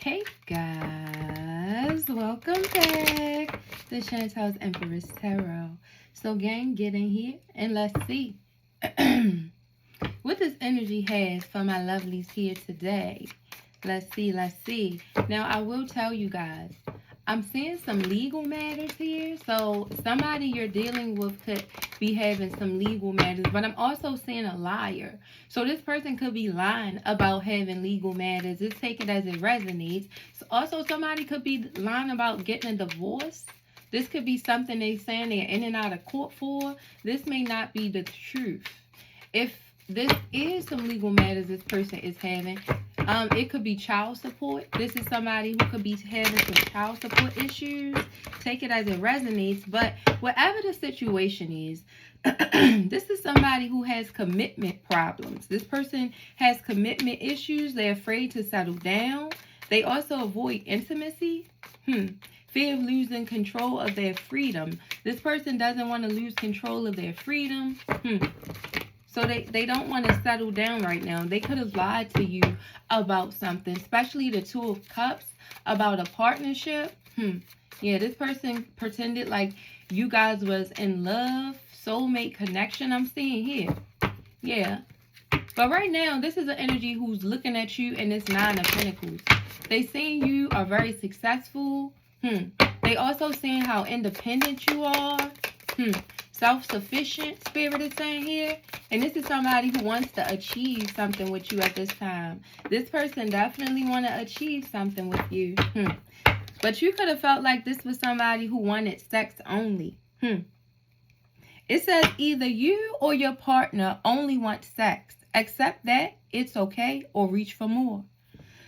Hey guys, welcome back to Chantel's Empress Tarot. So gang, get in here and let's see what this energy has for my lovelies here today. Let's see. Now I will tell you guys, I'm seeing some legal matters here. So somebody you're dealing with could be having some legal matters, but I'm also seeing a liar. So this person could be lying about having legal matters. Just take it as it resonates. So also somebody could be lying about getting a divorce. This could be something they saying they're in and out of court for. This may not be the truth. If this is some legal matters this person is having, it could be child support. This is somebody who could be having some child support issues. Take it as it resonates. But whatever the situation is, this is somebody who has commitment problems. This person has commitment issues. They're afraid to settle down. They also avoid intimacy. Fear of losing control of their freedom. This person doesn't want to lose control of their freedom. So they don't want to settle down right now. They could have lied to you about something, especially the Two of Cups, about a partnership. Yeah, this person pretended like you guys was in love, soulmate connection I'm seeing here. Yeah. But right now, this is an energy who's looking at you in this Nine of Pentacles. They seeing you are very successful. They also seeing how independent you are. Self-sufficient, Spirit is saying here. And this is somebody who wants to achieve something with you at this time. This person definitely want to achieve something with you. But you could have felt like this was somebody who wanted sex only. It says either you or your partner only want sex. Accept that, it's okay, or reach for more.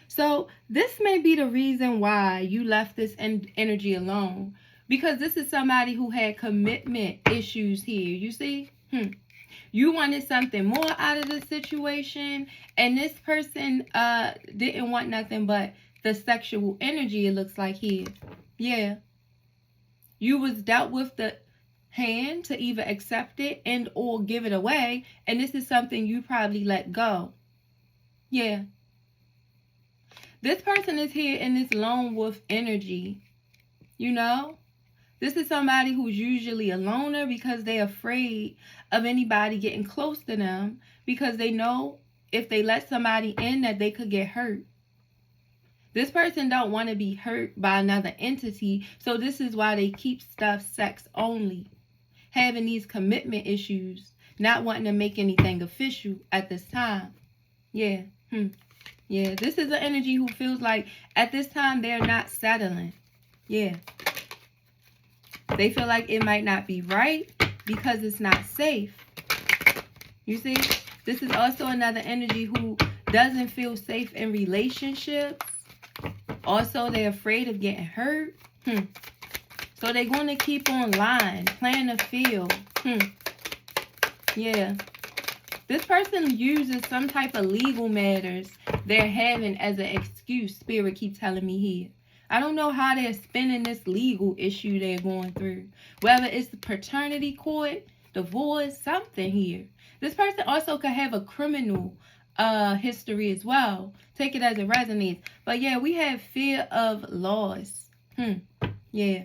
So this may be the reason why you left this energy alone. Because this is somebody who had commitment issues here. You see? You wanted something more out of the situation. And this person didn't want nothing but the sexual energy, it looks like here. Yeah. You was dealt with the hand to either accept it and or give it away. And this is something you probably let go. Yeah. This person is here in this lone wolf energy. You know? This is somebody who's usually a loner because they're afraid of anybody getting close to them because they know if they let somebody in that they could get hurt. This person don't want to be hurt by another entity, so this is why they keep stuff sex only. Having these commitment issues, not wanting to make anything official at this time. Yeah. Yeah, this is an energy who feels like at this time they're not settling. Yeah. They feel like it might not be right because it's not safe. You see? This is also another energy who doesn't feel safe in relationships. Also, they're afraid of getting hurt. So they're going to keep on lying, playing the field. Yeah. This person uses some type of legal matters they're having as an excuse. Spirit keeps telling me here. I don't know how they're spinning this legal issue they're going through. Whether it's the paternity court, divorce, something here. This person also could have a criminal history as well. Take it as it resonates. But yeah, we have fear of loss. Yeah.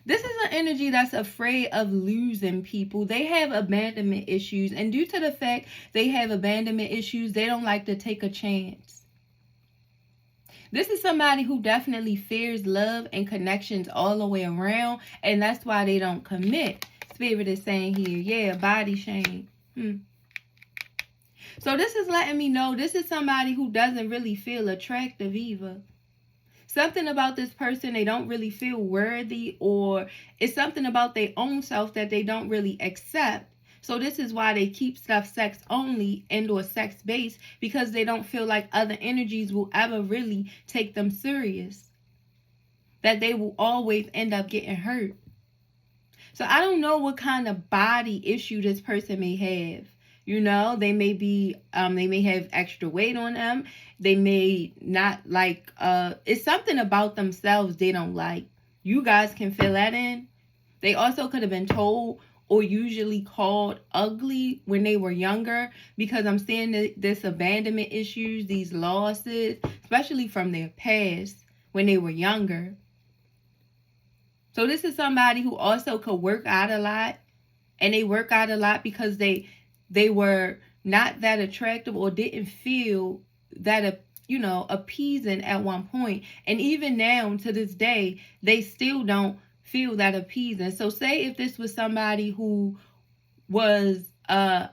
This is an energy that's afraid of losing people. They have abandonment issues. And due to the fact they have abandonment issues, they don't like to take a chance. This is somebody who definitely fears love and connections all the way around. And that's why they don't commit. Spirit is saying here, yeah, body shame. So this is letting me know this is somebody who doesn't really feel attractive either. Something about this person, they don't really feel worthy, or it's something about their own self that they don't really accept. So this is why they keep stuff sex only and or sex based, because they don't feel like other energies will ever really take them serious. That they will always end up getting hurt. So I don't know what kind of body issue this person may have. You know, they may be, they may have extra weight on them. They may not like, it's something about themselves they don't like. You guys can fill that in. They also could have been told or usually called ugly when they were younger, because I'm seeing this abandonment issues, these losses, especially from their past when they were younger. So this is somebody who also could work out a lot, and they work out a lot because they were not that attractive or didn't feel that appeasing at one point. And even now to this day, they still don't feel that appeasing. So say if this was somebody who was was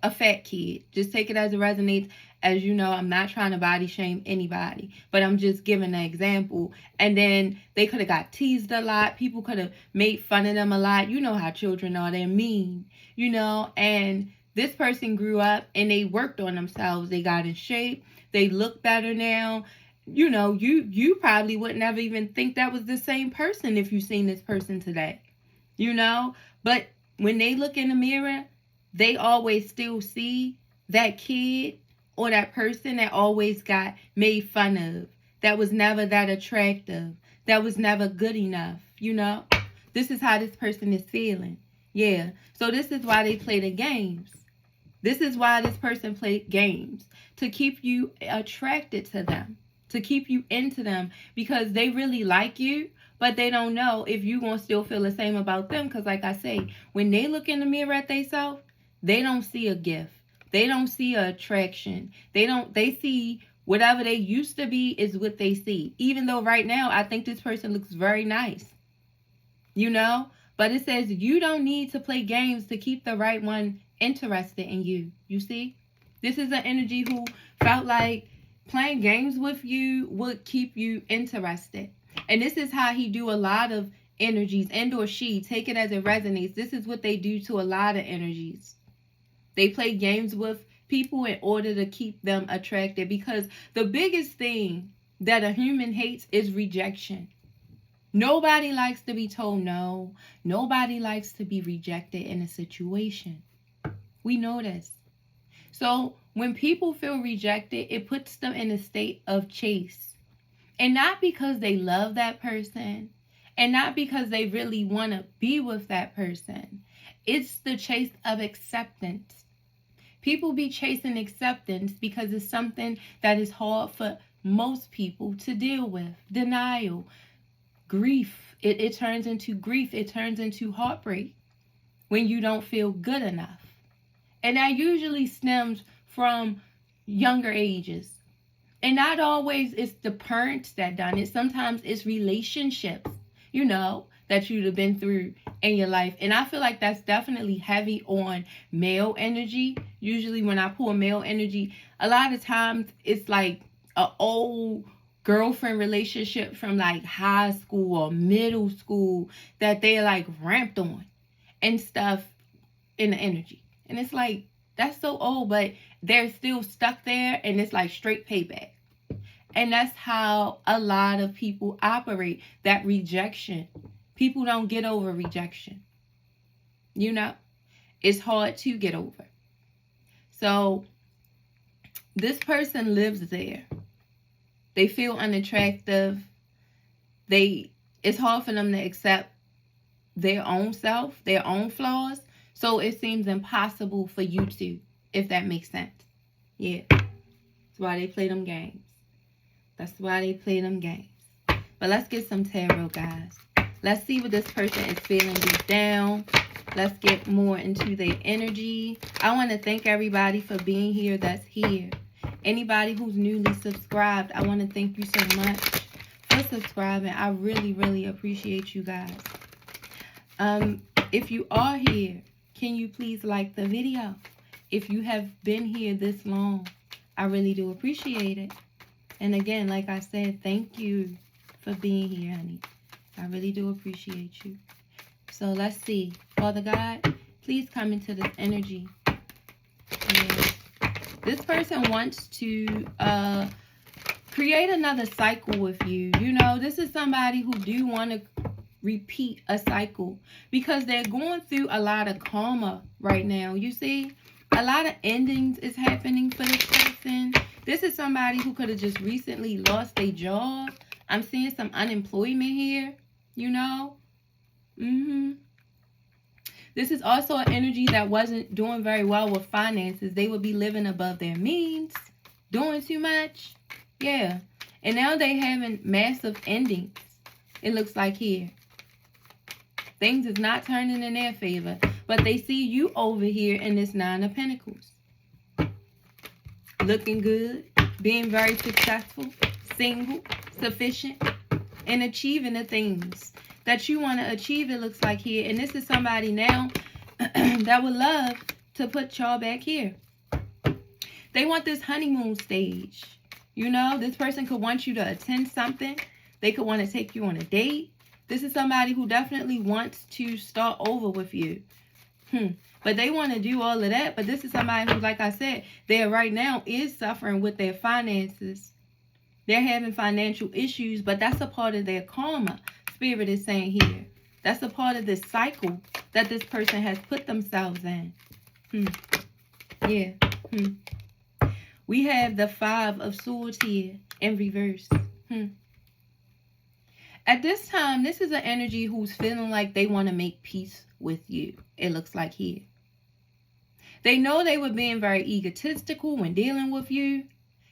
a fat kid, just take it as it resonates. As you know, I'm not trying to body shame anybody, but I'm just giving an example. And then they could have got teased a lot. People could have made fun of them a lot. You know how children are. They're mean, and this person grew up and they worked on themselves. They got in shape. They look better now. You probably would never even think that was the same person if you seen this person today, But when they look in the mirror, they always still see that kid or that person that always got made fun of, that was never that attractive, that was never good enough, This is how this person is feeling. Yeah. So this is why they play the games. This is why this person played games, to keep you attracted to them, to keep you into them, because they really like you, but they don't know if you're going to still feel the same about them. Because like I say, when they look in the mirror at themselves, they don't see a gift. They don't see an attraction. They see whatever they used to be is what they see. Even though right now, I think this person looks very nice, But it says you don't need to play games to keep the right one interested in you. You see? This is an energy who felt like playing games with you would keep you interested. And this is how he do a lot of energies, and or she, take it as it resonates. This is what they do to a lot of energies. They play games with people in order to keep them attracted, because the biggest thing that a human hates is rejection. Nobody likes to be told no. Nobody likes to be rejected in a situation. We know this. So when people feel rejected, it puts them in a state of chase. And not because they love that person, and not because they really want to be with that person. It's the chase of acceptance. People be chasing acceptance because it's something that is hard for most people to deal with. Denial, grief. It turns into grief. It turns into heartbreak when you don't feel good enough. And that usually stems from younger ages. And not always it's the parents that done it. Sometimes it's relationships, that you'd have been through in your life. And I feel like that's definitely heavy on male energy. Usually when I pull male energy, a lot of times it's like an old girlfriend relationship from like high school or middle school that they're like ramped on and stuff in the energy. And it's like, that's so old, but they're still stuck there, and it's like straight payback. And that's how a lot of people operate, that rejection. People don't get over rejection. It's hard to get over. So this person lives there. They feel unattractive. It's hard for them to accept their own self, their own flaws. So it seems impossible for you to, if that makes sense. Yeah. That's why they play them games. That's why they play them games. But let's get some tarot, guys. Let's see what this person is feeling deep down. Let's get more into their energy. I want to thank everybody for being here that's here. Anybody who's newly subscribed, I want to thank you so much for subscribing. I really, really appreciate you guys. If you are here, can you please like the video? If you have been here this long, I really do appreciate it. And again, like I said, thank you for being here, honey. I really do appreciate you. So let's see. Father God, please come into this energy. And this person wants to create another cycle with you. This is somebody who do want to repeat a cycle because they're going through a lot of karma right now. You see, a lot of endings is happening for this person. This is somebody who could have just recently lost their job. I'm seeing some unemployment here, This is also an energy that wasn't doing very well with finances. They would be living above their means, doing too much. Yeah. And now they having massive endings. It looks like here. Things is not turning in their favor. But they see you over here in this Nine of Pentacles. Looking good. Being very successful. Single. Sufficient. And achieving the things that you want to achieve, it looks like here. And this is somebody now that would love to put y'all back here. They want this honeymoon stage. You know, this person could want you to attend something. They could want to take you on a date. This is somebody who definitely wants to start over with you. But they want to do all of that. But this is somebody who, like I said, there right now is suffering with their finances. They're having financial issues, but that's a part of their karma. Spirit is saying here. That's a part of this cycle that this person has put themselves in. Yeah. We have the Five of Swords here in reverse. At this time, this is an energy who's feeling like they want to make peace with you. It looks like here. They know they were being very egotistical when dealing with you.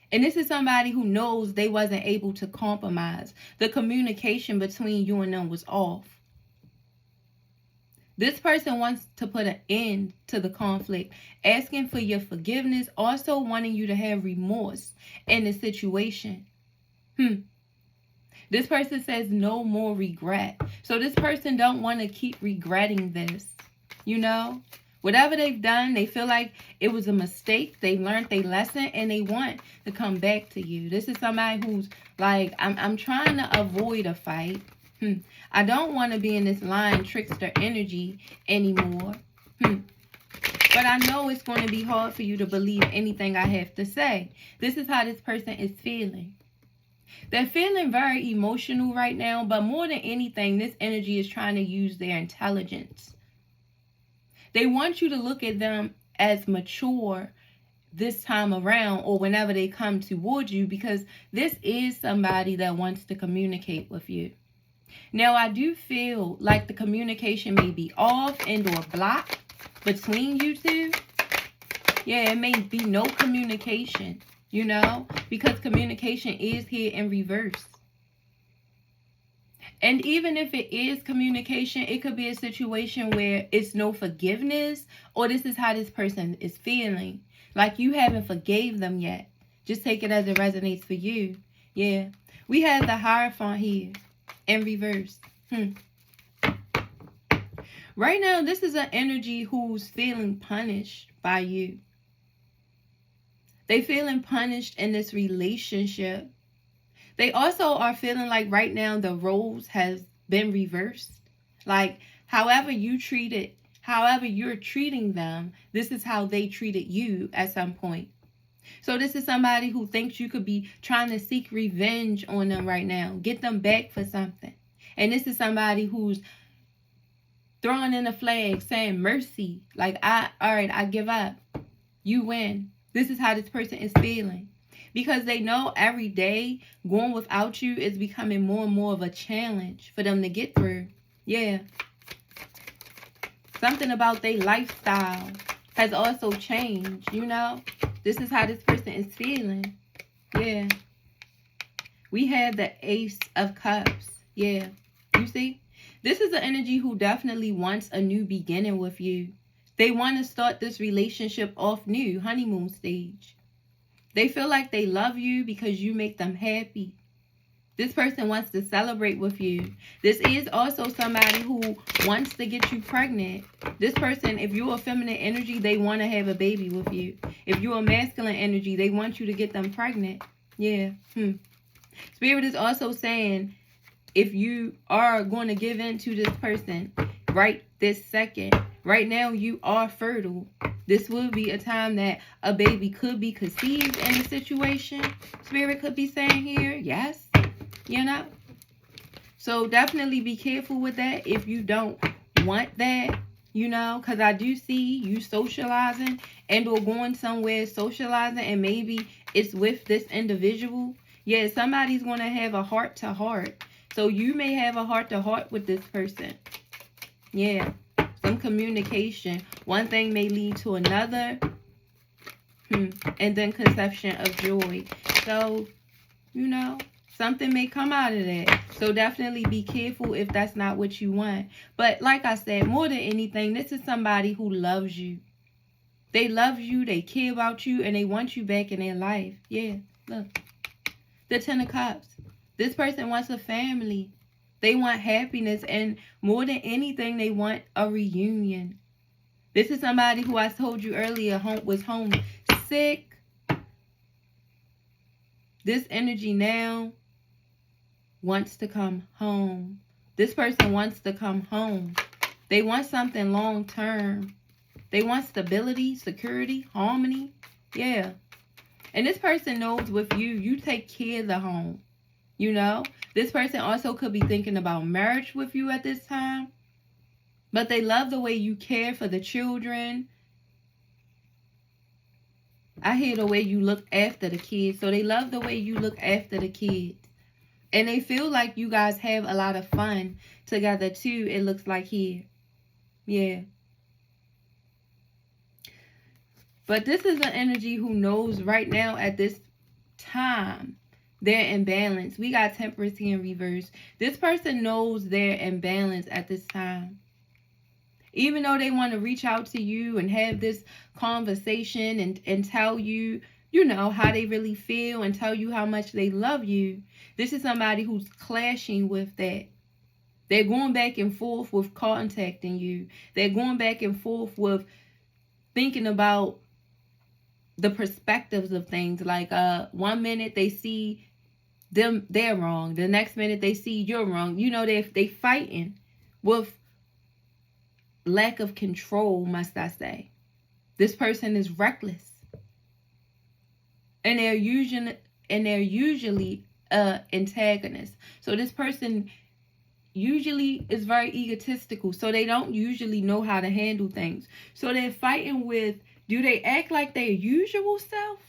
And this is somebody who knows they wasn't able to compromise. The communication between you and them was off. This person wants to put an end to the conflict, asking for your forgiveness, also wanting you to have remorse in the situation. This person says no more regret. So this person don't want to keep regretting this. You know? Whatever they've done, they feel like it was a mistake. They learned their lesson and they want to come back to you. This is somebody who's like, I'm trying to avoid a fight. I don't want to be in this lying trickster energy anymore. But I know it's going to be hard for you to believe anything I have to say. This is how this person is feeling. They're feeling very emotional right now, but more than anything, this energy is trying to use their intelligence. They want you to look at them as mature this time around or whenever they come towards you, because this is somebody that wants to communicate with you. Now, I do feel like the communication may be off and or blocked between you two. Yeah, it may be no communication, you know, because communication is here in reverse. And even if it is communication, it could be a situation where it's no forgiveness, or this is how this person is feeling. Like you haven't forgave them yet. Just take it as it resonates for you. Yeah. We have the Hierophant here in reverse. Right now, this is an energy who's feeling punished by you. They feeling punished in this relationship. They also are feeling like right now the roles has been reversed. Like however you're treating them, this is how they treated you at some point. So this is somebody who thinks you could be trying to seek revenge on them right now. Get them back for something. And this is somebody who's throwing in a flag saying mercy. Like, I give up. You win. This is how this person is feeling. Because they know every day going without you is becoming more and more of a challenge for them to get through. Yeah. Something about their lifestyle has also changed, you know. This is how this person is feeling. Yeah. We have the Ace of Cups. Yeah. You see? This is an energy who definitely wants a new beginning with you. They want to start this relationship off new, honeymoon stage. They feel like they love you because you make them happy. This person wants to celebrate with you. This is also somebody who wants to get you pregnant. This person, if you're a feminine energy, they want to have a baby with you. If you're a masculine energy, they want you to get them pregnant. Yeah. Spirit is also saying, if you are going to give in to this person right this second, right now you are fertile. This will be a time that a baby could be conceived in a situation. Spirit could be saying here, yes. You know, so definitely be careful with that if you don't want that, you know, because I do see you socializing and or going somewhere socializing, and maybe it's with this individual. Yeah, somebody's going to have a heart-to-heart. So you may have a heart-to-heart with this person. Yeah. Some communication. One thing may lead to another. And then conception of joy. So, you know, something may come out of that. So definitely be careful if that's not what you want. But like I said, more than anything, this is somebody who loves you. They love you, they care about you, and they want you back in their life. Yeah, look. The Ten of Cups. This person wants a family. They want happiness, and more than anything, they want a reunion. This is somebody who I told you earlier was homesick. This energy now wants to come home. This person wants to come home. They want something long term. They want stability, security, harmony. Yeah. And this person knows with you, you take care of the home. You know? This person also could be thinking about marriage with you at this time. But they love the way you care for the children. I hear the way you look after the kids. So they love the way you look after the kids. And they feel like you guys have a lot of fun together too, it looks like here. Yeah. But this is an energy who knows right now at this time they're in balance. We got Temperance here in reverse. This person knows they're in balance at this time. Even though they want to reach out to you and have this conversation and tell you, you know, how they really feel and tell you how much they love you, this is somebody who's clashing with that. They're going back and forth with contacting you. They're going back and forth with thinking about the perspectives of things. Like 1 minute they see they're wrong. The next minute they see you're wrong. You know, they fighting with lack of control, must I say. This person is reckless. And they're usually antagonist. So this person usually is very egotistical. So they don't usually know how to handle things. So they're fighting with, do they act like their usual self?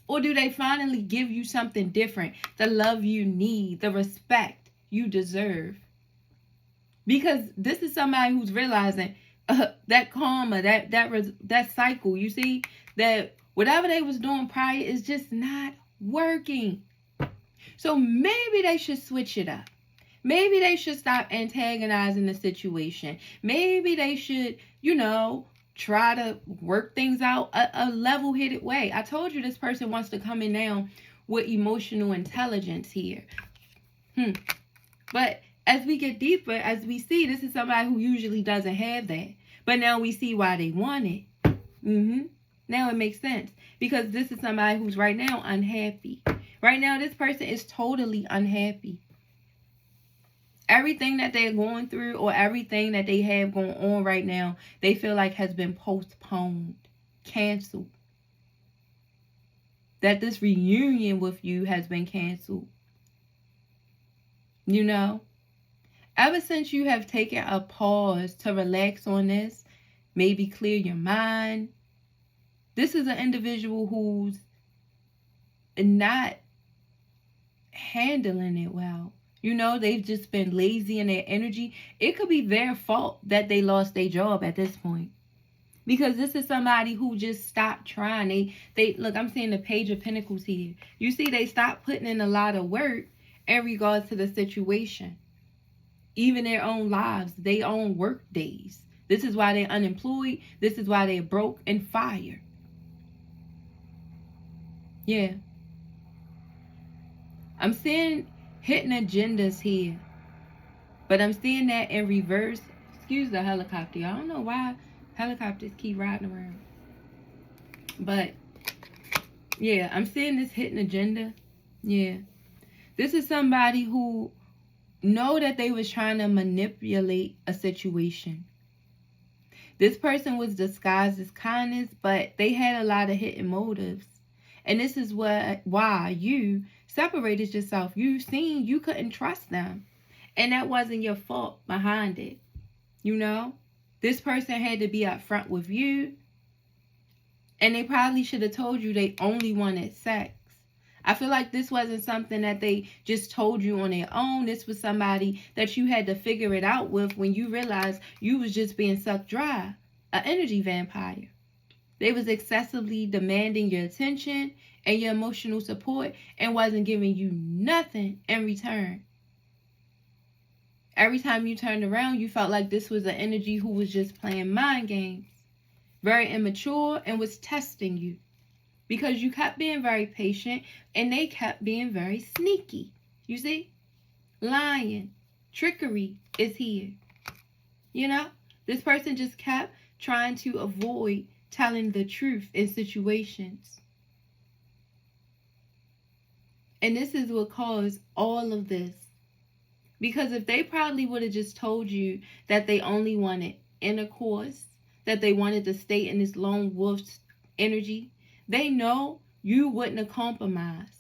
Or do they finally give you something different? The love you need, the respect you deserve. Because this is somebody who's realizing that karma, that cycle, you see, that whatever they was doing prior is just not working. So maybe they should switch it up. Maybe they should stop antagonizing the situation. Maybe they should, you know, try to work things out a level-headed way. I told you this person wants to come in now with emotional intelligence here. But as we get deeper, as we see, this is somebody who usually doesn't have that. But now we see why they want it. Now it makes sense. Because this is somebody who's right now unhappy. Right now, this person is totally unhappy. Everything that they're going through or everything that they have going on right now, they feel like has been postponed, canceled. That this reunion with you has been canceled. You know? Ever since you have taken a pause to relax on this, maybe clear your mind, this is an individual who's not handling it well. You know, they've just been lazy in their energy. It could be their fault that they lost their job at this point. Because this is somebody who just stopped trying. They look, I'm seeing the Page of Pentacles here. You see, they stopped putting in a lot of work in regards to the situation. Even their own lives, their own work days. This is why they're unemployed. This is why they're broke and fired. Yeah. I'm seeing hidden agendas here. But I'm seeing that in reverse. Excuse the helicopter. I don't know why helicopters keep riding around. But, yeah, I'm seeing this hidden agenda. Yeah. This is somebody who know that they was trying to manipulate a situation. This person was disguised as kindness, but they had a lot of hidden motives. And this is why you separated yourself. You seen you couldn't trust them. And that wasn't your fault behind it. You know? This person had to be upfront with you. And they probably should have told you they only wanted sex. I feel like this wasn't something that they just told you on their own. This was somebody that you had to figure it out with when you realized you was just being sucked dry. An energy vampire. They was excessively demanding your attention and your emotional support and wasn't giving you nothing in return. Every time you turned around, you felt like this was an energy who was just playing mind games. Very immature and was testing you. Because you kept being very patient and they kept being very sneaky. You see? Lying. Trickery is here. You know? This person just kept trying to avoid telling the truth in situations. And this is what caused all of this. Because if they probably would have just told you that they only wanted intercourse, that they wanted to stay in this lone wolf energy, they know you wouldn't have compromised.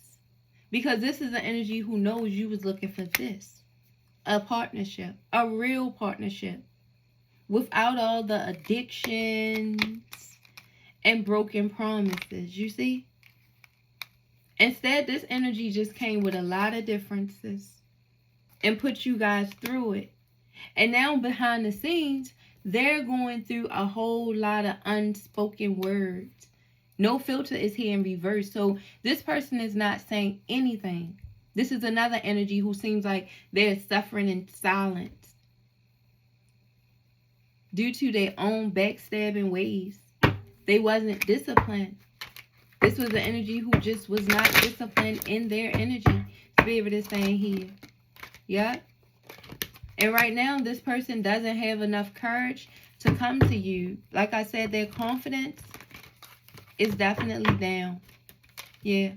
Because this is an energy who knows you was looking for this. A partnership. A real partnership. Without all the addictions and broken promises. You see? Instead, this energy just came with a lot of differences. And put you guys through it. And now behind the scenes, they're going through a whole lot of unspoken words. No filter is here in reverse. So this person is not saying anything. This is another energy who seems like they're suffering in silence. Due to their own backstabbing ways. They wasn't disciplined. This was an energy who just was not disciplined in their energy. Spirit is saying here. Yeah. And right now, this person doesn't have enough courage to come to you. Like I said, their confidence is definitely down. Yeah.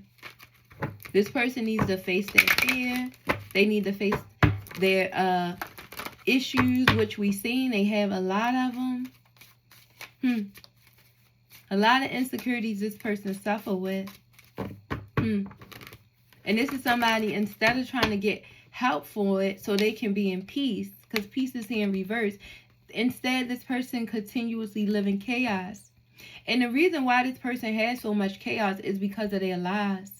This person needs to face their fear. They need to face their issues, which we've seen. They have a lot of them. A lot of insecurities this person suffer with. And this is somebody, instead of trying to get help for it so they can be in peace, because peace is here in reverse, instead this person continuously live in chaos. And the reason why this person has so much chaos is because of their lies.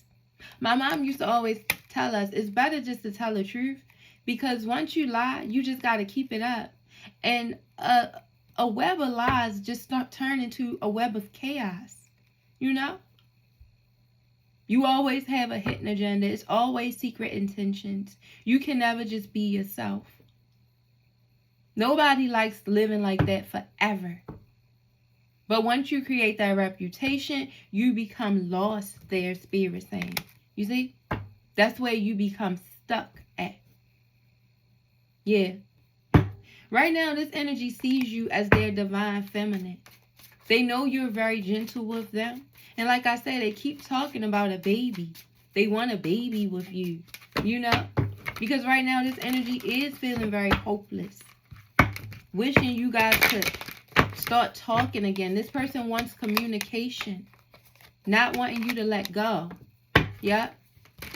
My mom used to always tell us it's better just to tell the truth, because once you lie, you just got to keep it up. And a web of lies just start turning into a web of chaos. You know? You always have a hidden agenda. It's always secret intentions. You can never just be yourself. Nobody likes living like that forever. But once you create that reputation, you become lost there, Spirit saying. You see? That's where you become stuck at. Yeah. Right now, this energy sees you as their divine feminine. They know you're very gentle with them. And like I said, they keep talking about a baby. They want a baby with you. You know? Because right now, this energy is feeling very hopeless. Wishing you guys could start talking again. This person wants communication. Not wanting you to let go. Yep.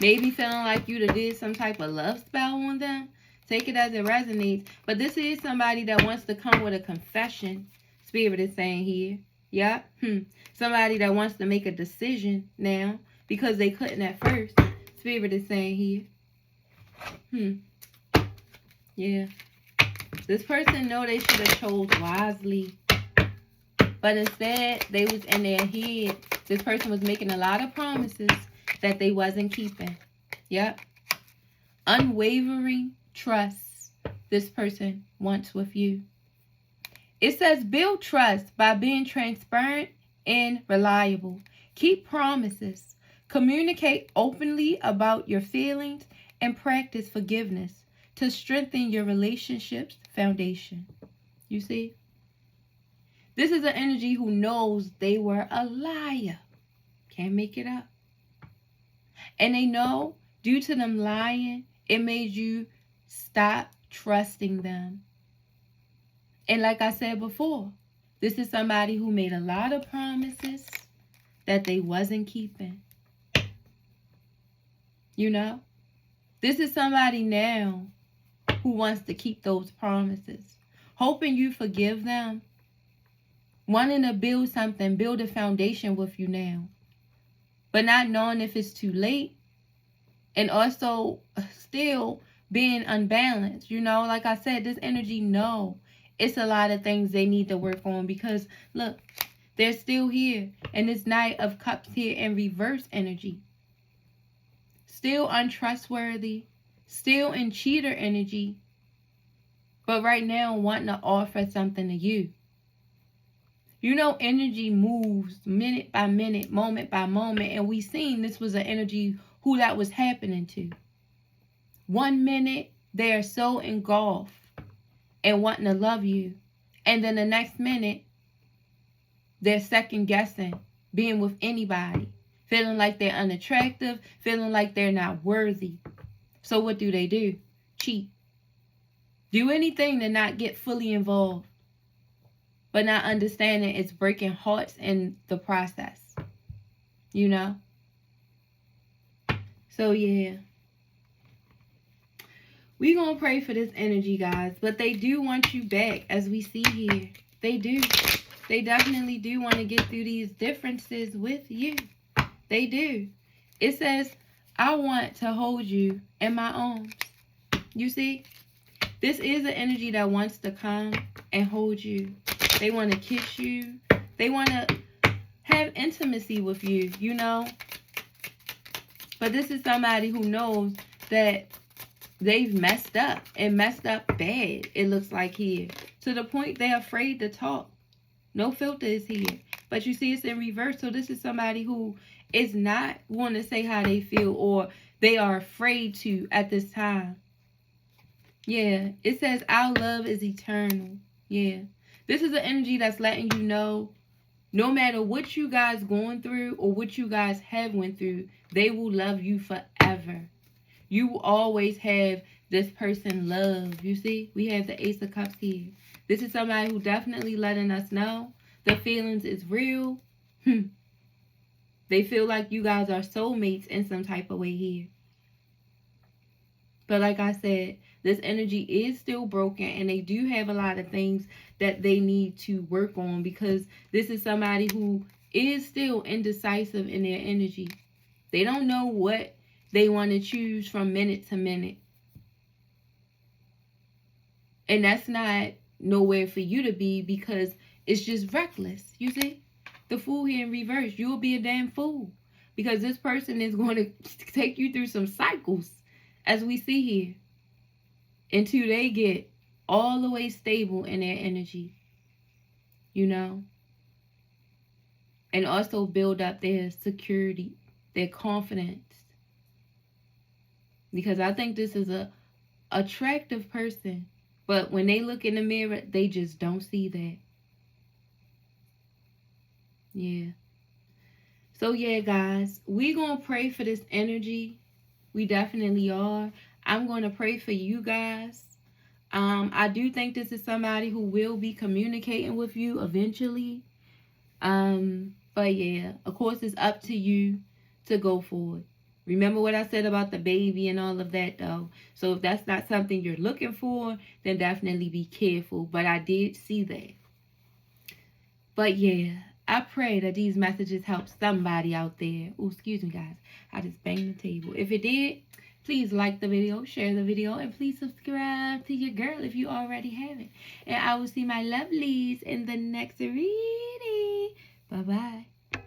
Maybe feeling like you did some type of love spell on them. Take it as it resonates. But this is somebody that wants to come with a confession. Spirit is saying here. Yep. Somebody that wants to make a decision now. Because they couldn't at first. Spirit is saying here. Yeah. This person know they should have chose wisely. But instead, they was in their head. This person was making a lot of promises that they wasn't keeping. Yep. Unwavering trust this person wants with you. It says build trust by being transparent and reliable. Keep promises. Communicate openly about your feelings and practice forgiveness to strengthen your relationship's foundation. You see? This is an energy who knows they were a liar. Can't make it up. And they know due to them lying, it made you stop trusting them. And like I said before, this is somebody who made a lot of promises that they wasn't keeping. You know? This is somebody now who wants to keep those promises. Hoping you forgive them. Wanting to build something, build a foundation with you now. But not knowing if it's too late And also still being unbalanced. You know, like I said, this energy, no. It's a lot of things they need to work on because, look, they're still here. And this Knight of Cups here in reverse energy. Still untrustworthy. Still in cheater energy. But right now wanting to offer something to you. You know, energy moves minute by minute, moment by moment. And we seen this was an energy who that was happening to. 1 minute, they are so engulfed and wanting to love you. And then the next minute, they're second guessing being with anybody. Feeling like they're unattractive. Feeling like they're not worthy. So what do? Cheat. Do anything to not get fully involved. But not understanding it's breaking hearts in the process. You know? So yeah. We're going to pray for this energy, guys. But they do want you back, as we see here. They do. They definitely do want to get through these differences with you. They do. It says, I want to hold you in my arms. You see? This is an energy that wants to come and hold you. They want to kiss you. They want to have intimacy with you, you know? But this is somebody who knows that they've messed up and messed up bad, it looks like here. To the point they're afraid to talk. No filter is here. But you see it's in reverse. So this is somebody who is not want to say how they feel or they are afraid to at this time. Yeah. It says our love is eternal. Yeah. This is an energy that's letting you know no matter what you guys going through or what you guys have went through, they will love you forever. You will always have this person love. You see? We have the Ace of Cups here. This is somebody who definitely letting us know the feelings is real. They feel like you guys are soulmates in some type of way here. But like I said, this energy is still broken and they do have a lot of things that they need to work on because this is somebody who is still indecisive in their energy. They don't know what they want to choose from minute to minute. And that's not nowhere for you to be because it's just reckless. You see? The Fool here in reverse. You'll be a damn fool. Because this person is going to take you through some cycles. As we see here. Until they get all the way stable in their energy. You know? And also build up their security. Their confidence. Because I think this is a attractive person. But when they look in the mirror, they just don't see that. Yeah. So yeah, guys. We're going to pray for this energy. We definitely are. I'm going to pray for you guys. I do think this is somebody who will be communicating with you eventually. But yeah, of course, it's up to you to go forward. Remember what I said about the baby and all of that, though. So if that's not something you're looking for, then definitely be careful. But I did see that. But yeah, I pray that these messages help somebody out there. Oh, excuse me, guys. I just banged the table. If it did, please like the video, share the video, and please subscribe to your girl if you already haven't. And I will see my lovelies in the next reading. Bye-bye.